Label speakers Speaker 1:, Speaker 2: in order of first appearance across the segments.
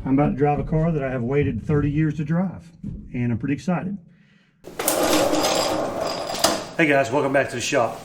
Speaker 1: I'm about to drive a car that I have waited 30 years to drive, and I'm pretty excited. Hey guys, welcome back to the shop.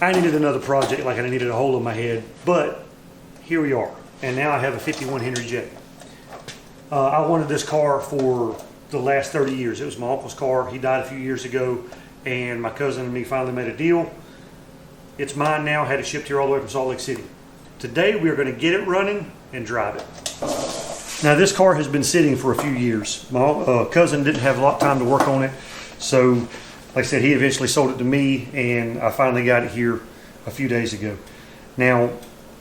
Speaker 1: I needed another project like I needed a hole in my head, but here we are. And now I have a 51 Henry J. I wanted this car for the last 30 years. It was my uncle's car. He died a few years ago, and my cousin and me finally made a deal. It's mine now. I had it shipped here all the way from Salt Lake City. Today we are going to get it running and drive it. Now this car has been sitting for a few years. My cousin didn't have a lot of time to work on it, so like I said, he eventually sold it to me, and I finally got it here a few days ago. Now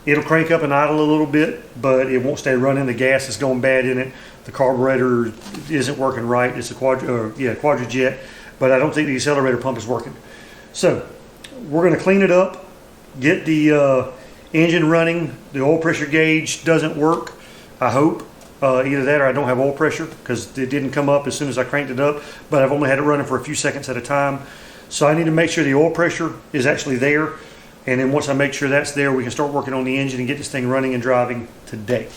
Speaker 1: it'll crank up and idle a little bit, but it won't stay running. The gas is going bad in it. The carburetor isn't working right. It's a quadrijet, but I don't think the accelerator pump is working. So we're going to clean it up, get the engine running. The oil pressure gauge doesn't work, I hope. Either that or I don't have oil pressure, because it didn't come up as soon as I cranked it up, but I've only had it running for a few seconds at a time. So I need to make sure the oil pressure is actually there, and then once I make sure that's there, we can start working on the engine and get this thing running and driving today.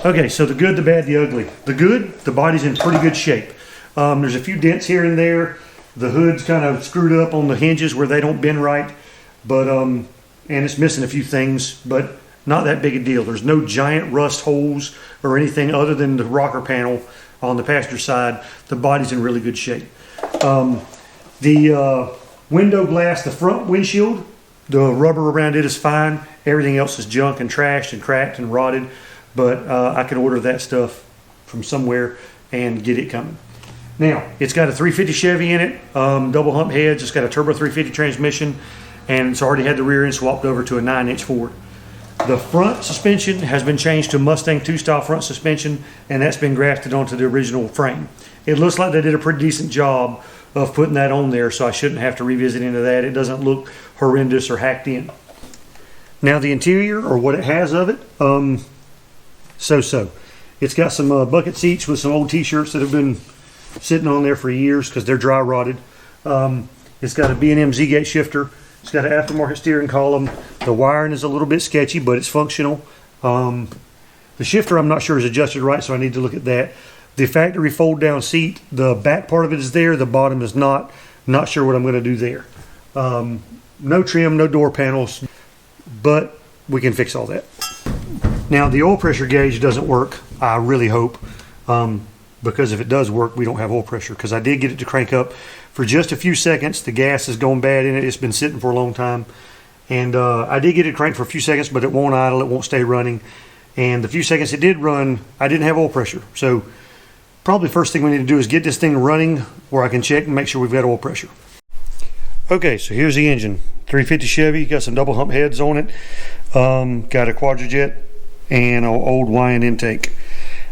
Speaker 1: Okay, so the good, the bad, the ugly. The good, the body's in pretty good shape. There's a few dents here and there. The hood's kind of screwed up on the hinges where they don't bend right, but and it's missing a few things, but not that big a deal. There's no giant rust holes or anything other than the rocker panel on the passenger side. The body's in really good shape. The window glass, the front windshield, the rubber around it is fine. Everything else is junk and trashed and cracked and rotted, but I can order that stuff from somewhere and get it coming. Now, it's got a 350 Chevy in it, double hump heads. It's got a turbo 350 transmission, and it's already had the rear end swapped over to a 9-inch Ford. The front suspension has been changed to Mustang 2 style front suspension, and that's been grafted onto the original frame. It looks like they did a pretty decent job of putting that on there, so I shouldn't have to revisit into that. It doesn't look horrendous or hacked in. Now the interior, or what it has of it, so-so. It's got some bucket seats with some old t-shirts that have been sitting on there for years because they're dry rotted. It's got a B&M Z-gate shifter. It's got an aftermarket steering column. The wiring is a little bit sketchy, but it's functional. The shifter I'm not sure is adjusted right, so I need to look at that. The factory fold down seat, the back part of it is there, the bottom is not. Not sure what I'm going to do there. No trim, no door panels, but we can fix all that. Now the oil pressure gauge doesn't work, I really hope, because if it does work, we don't have oil pressure, because I did get it to crank up for just a few seconds. The gas is going bad in it. It's been sitting for a long time, and I did get it cranked for a few seconds, but it won't idle, it won't stay running. And the few seconds it did run, I didn't have oil pressure. So probably first thing we need to do is get this thing running where I can check and make sure we've got oil pressure. Okay, so here's the engine. 350 Chevy, got some double hump heads on it, got a quadrijet and an old YN intake.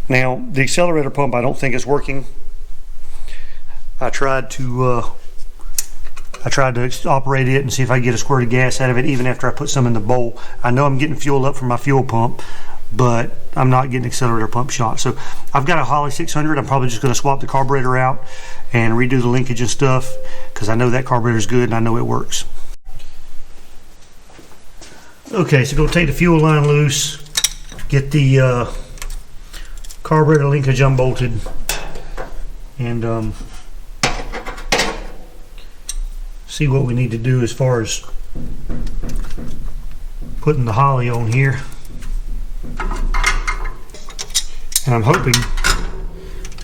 Speaker 1: Now the accelerator pump I don't think is working. I tried to operate it and see if I could get a squirt of gas out of it even after I put some in the bowl. I know I'm getting fuel up from my fuel pump, but I'm not getting accelerator pump shot. So I've got a Holley 600. I'm probably just going to swap the carburetor out and redo the linkage and stuff, because I know that carburetor is good and I know it works. Okay, so go take the fuel line loose, get the carburetor linkage unbolted, and see what we need to do as far as putting the Holley on here. And I'm hoping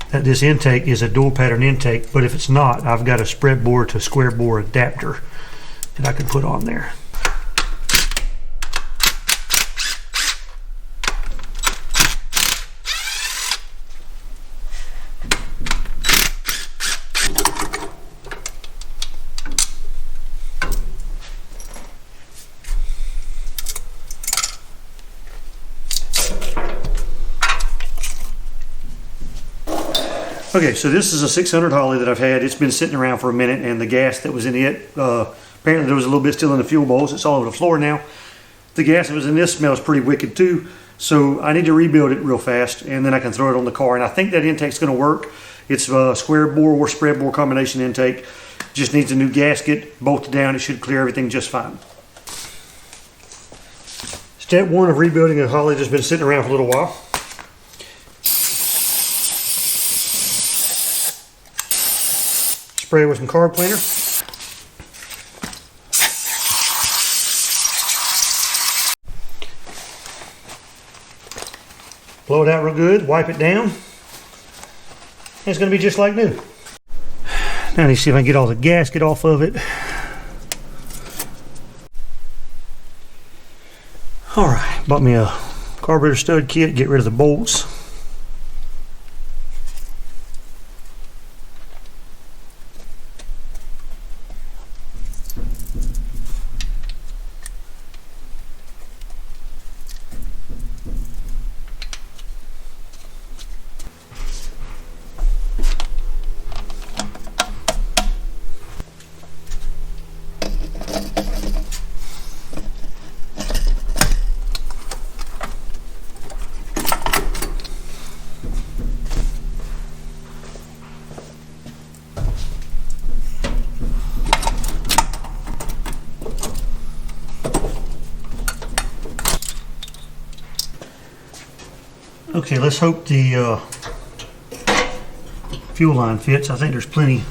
Speaker 1: that this intake is a dual pattern intake, but if it's not, I've got a spread bore to square bore adapter that I can put on there. Okay, so this is a 600 Holley that I've had. It's been sitting around for a minute, and the gas that was in it, apparently there was a little bit still in the fuel bowls. It's all over the floor now. The gas that was in this smells pretty wicked too, so I need to rebuild it real fast, and then I can throw it on the car. And I think that intake's going to work. It's a square bore or spread bore combination intake. Just needs a new gasket, bolted down. It should clear everything just fine. Step one of rebuilding a Holley that's been sitting around for a little while. spray it with some carb cleaner. Blow it out real good, wipe it down. And it's going to be just like new. Now I need to see if I can get all the gasket off of it. Alright, bought me a carburetor stud kit, get rid of the bolts. Okay, let's hope the fuel line fits. I think there's plenty.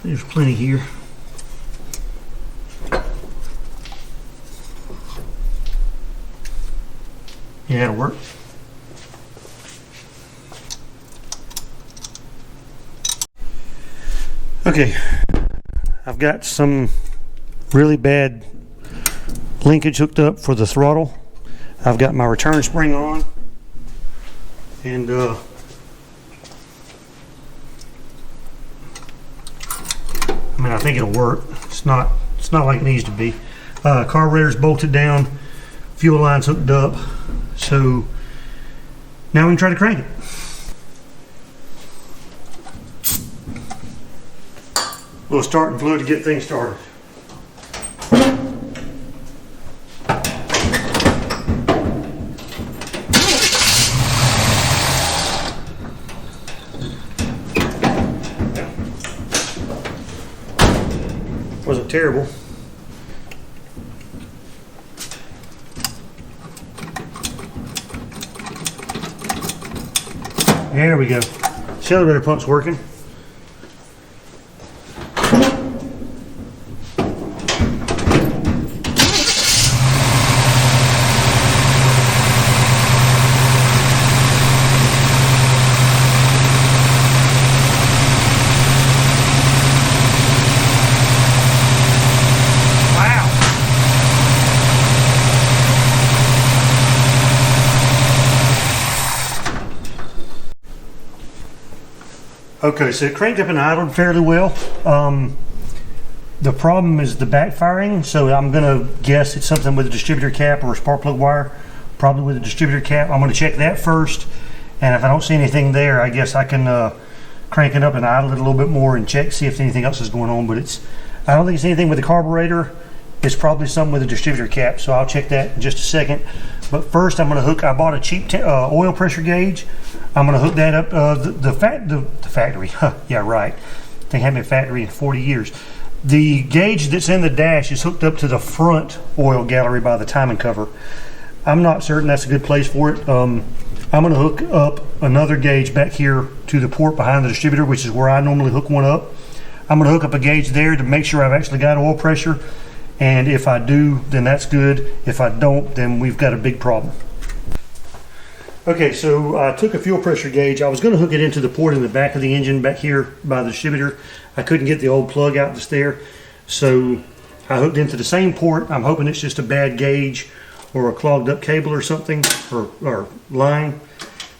Speaker 1: There's plenty here. Yeah, it'll work. Okay, I've got some really bad linkage hooked up for the throttle. I've got my return spring on, and I mean, I think it'll work. It's not like it needs to be. Carburetor's bolted down, fuel line's hooked up, so now we can try to crank it. A little starting fluid to get things started. Wasn't terrible. There we go. Accelerator pump's working. Okay, so it cranked up and idled fairly well. The problem is the backfiring, so I'm going to guess it's something with the distributor cap or a spark plug wire, probably with the distributor cap. I'm going to check that first, and if I don't see anything there, I guess I can crank it up and idle it a little bit more and check, see if anything else is going on. But I don't think it's anything with the carburetor. It's probably something with the distributor cap, so I'll check that in just a second. But first, I'm going to hook. I bought a cheap oil pressure gauge. I'm going to hook that up. The factory. Yeah, right. They haven't been factory in 40 years. The gauge that's in the dash is hooked up to the front oil gallery by the timing cover. I'm not certain that's a good place for it. I'm going to hook up another gauge back here to the port behind the distributor, which is where I normally hook one up. I'm going to hook up a gauge there to make sure I've actually got oil pressure. And if I do, then that's good. If I don't, then we've got a big problem. Okay, so I took a fuel pressure gauge. I was going to hook it into the port in the back of the engine back here by the distributor. I couldn't get the old plug out that's there. So I hooked into the same port. I'm hoping it's just a bad gauge or a clogged up cable or something, or line.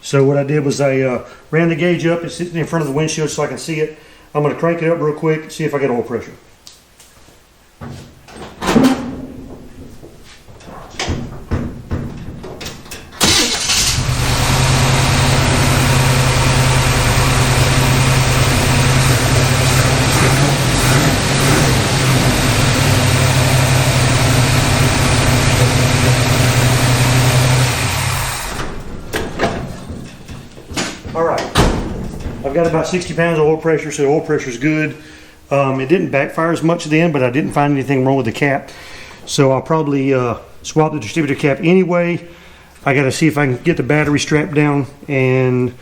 Speaker 1: So what I did was I ran the gauge up. It's sitting in front of the windshield so I can see it. I'm going to crank it up real quick, see if I get oil pressure. I've got about 60 pounds of oil pressure, so the oil pressure is good. It didn't backfire as much then, but I didn't find anything wrong with the cap. So I'll probably swap the distributor cap anyway. I got to see if I can get the battery strapped down and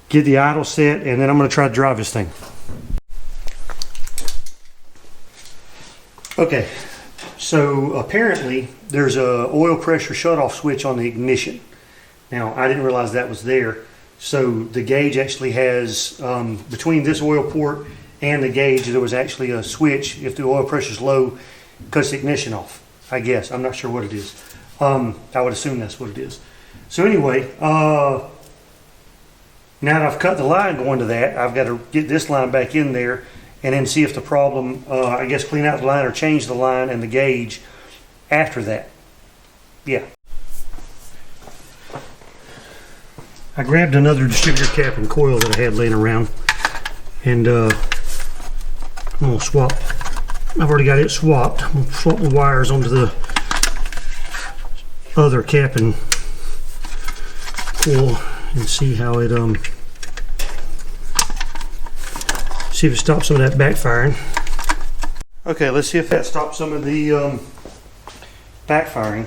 Speaker 1: get the idle set, and then I'm going to try to drive this thing. Okay, so apparently there's a oil pressure shutoff switch on the ignition. Now, I didn't realize that was there. So the gauge actually has, between this oil port and the gauge, there was actually a switch. If the oil pressure is low, it cuts the ignition off, I guess. I'm not sure what it is. I would assume that's what it is. So anyway, now that I've cut the line going to that, I've got to get this line back in there and then see if the problem, I guess clean out the line or change the line and the gauge after that. Yeah. I grabbed another distributor cap and coil that I had laying around, and I'm going to swap. I've already got it swapped. I'm going to swap the wires onto the other cap and coil and see how it see if it stops some of that backfiring. Okay, let's see if that stops some of the backfiring.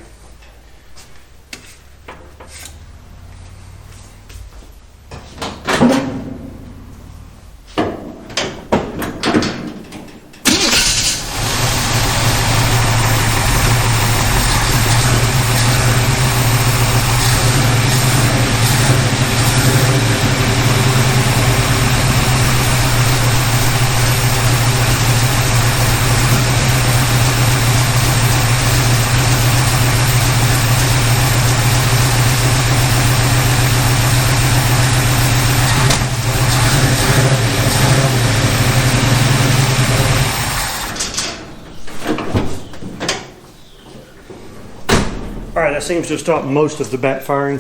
Speaker 1: Alright, that seems to have stopped most of the backfiring,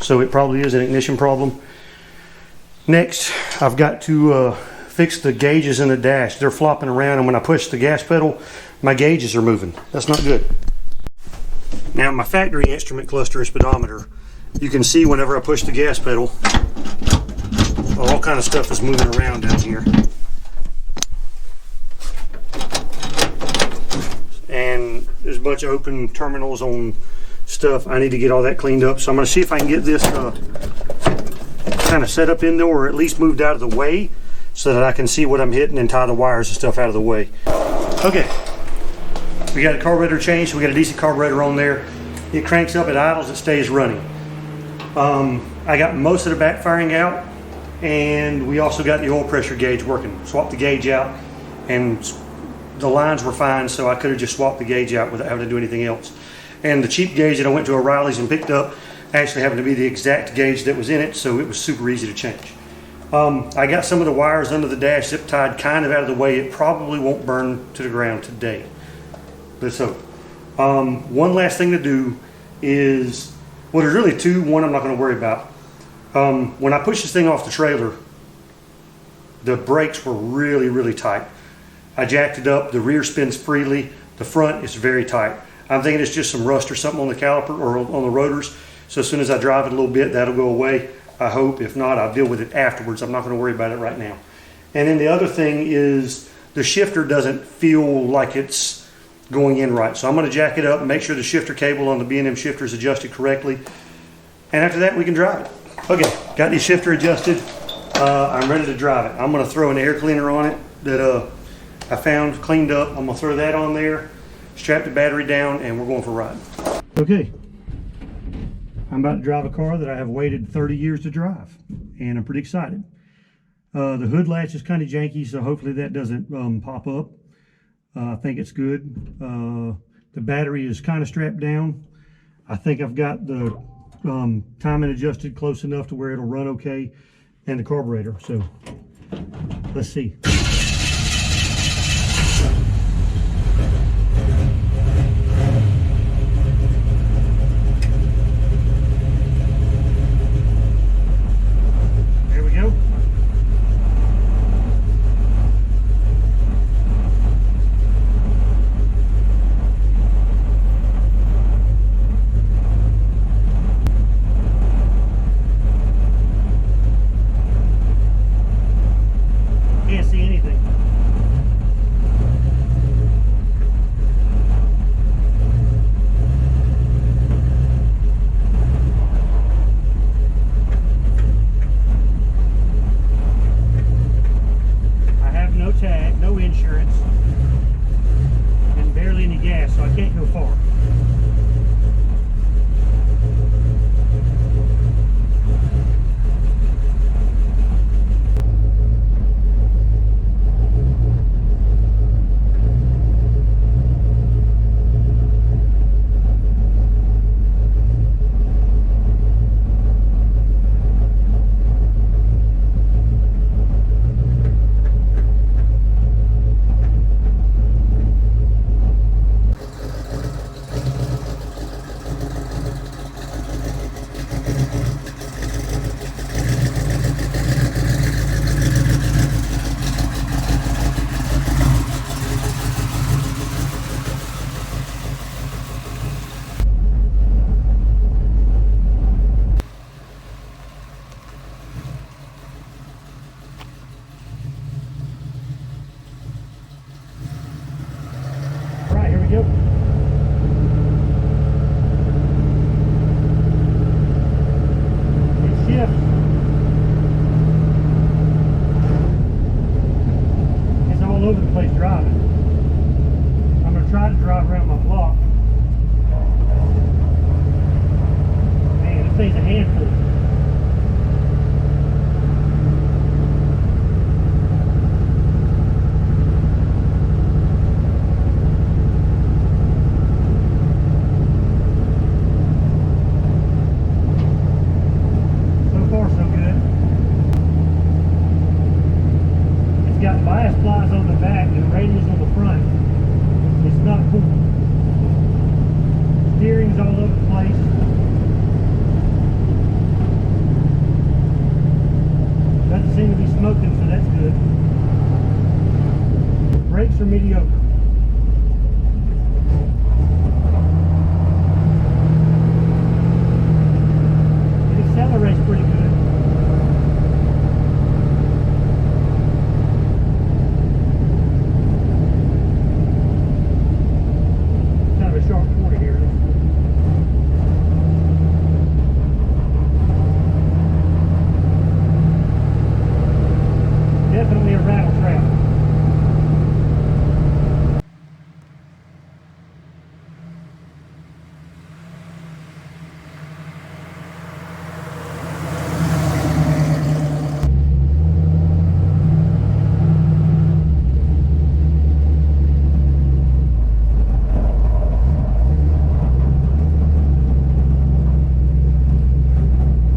Speaker 1: so it probably is an ignition problem. Next, I've got to fix the gauges in the dash. They're flopping around, and when I push the gas pedal, my gauges are moving. That's not good. Now, my factory instrument cluster and speedometer, you can see whenever I push the gas pedal, all kind of stuff is moving around down here. And there's a bunch of open terminals on stuff. I need to get all that cleaned up, so I'm going to see if I can get this kind of set up in there, or at least moved out of the way so that I can see what I'm hitting and tie the wires and stuff out of the way. Okay, we got a carburetor changed, so we got a decent carburetor on there. It cranks up, it idles, it stays running. I got most of the backfiring out, and we also got the oil pressure gauge working. Swapped the gauge out, and the lines were fine, so I could have just swapped the gauge out without having to do anything else. And the cheap gauge that I went to O'Reilly's and picked up actually happened to be the exact gauge that was in it, so it was super easy to change. I got some of the wires under the dash zip tied kind of out of the way. It probably won't burn to the ground today. Let's hope. One last thing to do is, well, there's really two. One I'm not going to worry about. When I push this thing off the trailer, the brakes were really, really tight. I jacked it up. The rear spins freely. The front is very tight. I'm thinking it's just some rust or something on the caliper or on the rotors. So as soon as I drive it a little bit, that'll go away. I hope. If not, I'll deal with it afterwards. I'm not going to worry about it right now. And then the other thing is the shifter doesn't feel like it's going in right. So I'm going to jack it up and make sure the shifter cable on the B&M shifter is adjusted correctly. And after that, we can drive it. Okay, got the shifter adjusted. I'm ready to drive it. I'm going to throw an air cleaner on it that I found cleaned up. I'm going to throw that on there, strap the battery down, and we're going for a ride. Okay, I'm about to drive a car that I have waited 30 years to drive, and I'm pretty excited. The hood latch is kind of janky, so hopefully that doesn't pop up. I think it's good. The battery is kind of strapped down. I think I've got the timing adjusted close enough to where it'll run okay, and the carburetor. So let's see. There we go. Can't see anything. handful. So far, so good. It's got bias plies on the back and radius on the front. It's not cool. Steering's all over the place. Doesn't seem to be smoking, so that's good. Brakes are mediocre. It accelerates pretty good. Kind of a sharp corner here. Definitely a rattle trap.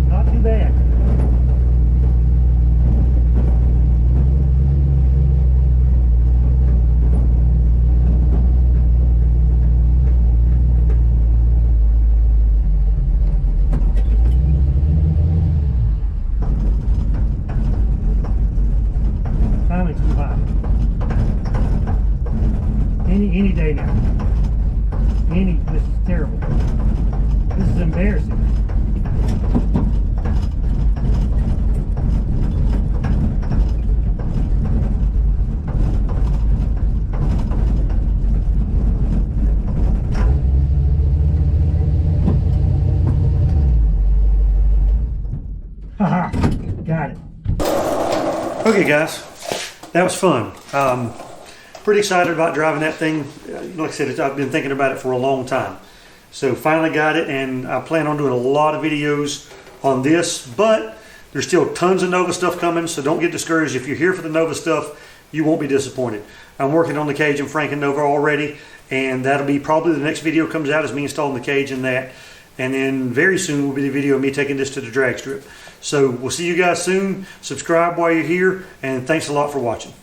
Speaker 1: Not too bad. Timing's too high. Any day now. This is terrible. This is embarrassing. Haha, got it. Okay guys, that was fun. Pretty excited about driving that thing. Like I said, I've been thinking about it for a long time. So finally got it, and I plan on doing a lot of videos on this, but there's still tons of Nova stuff coming, so don't get discouraged. If you're here for the Nova stuff, you won't be disappointed. I'm working on the cage and Franken Nova already, and that'll be probably the next video comes out is me installing the cage and that. And then very soon will be the video of me taking this to the drag strip. So we'll see you guys soon. Subscribe while you're here, and thanks a lot for watching.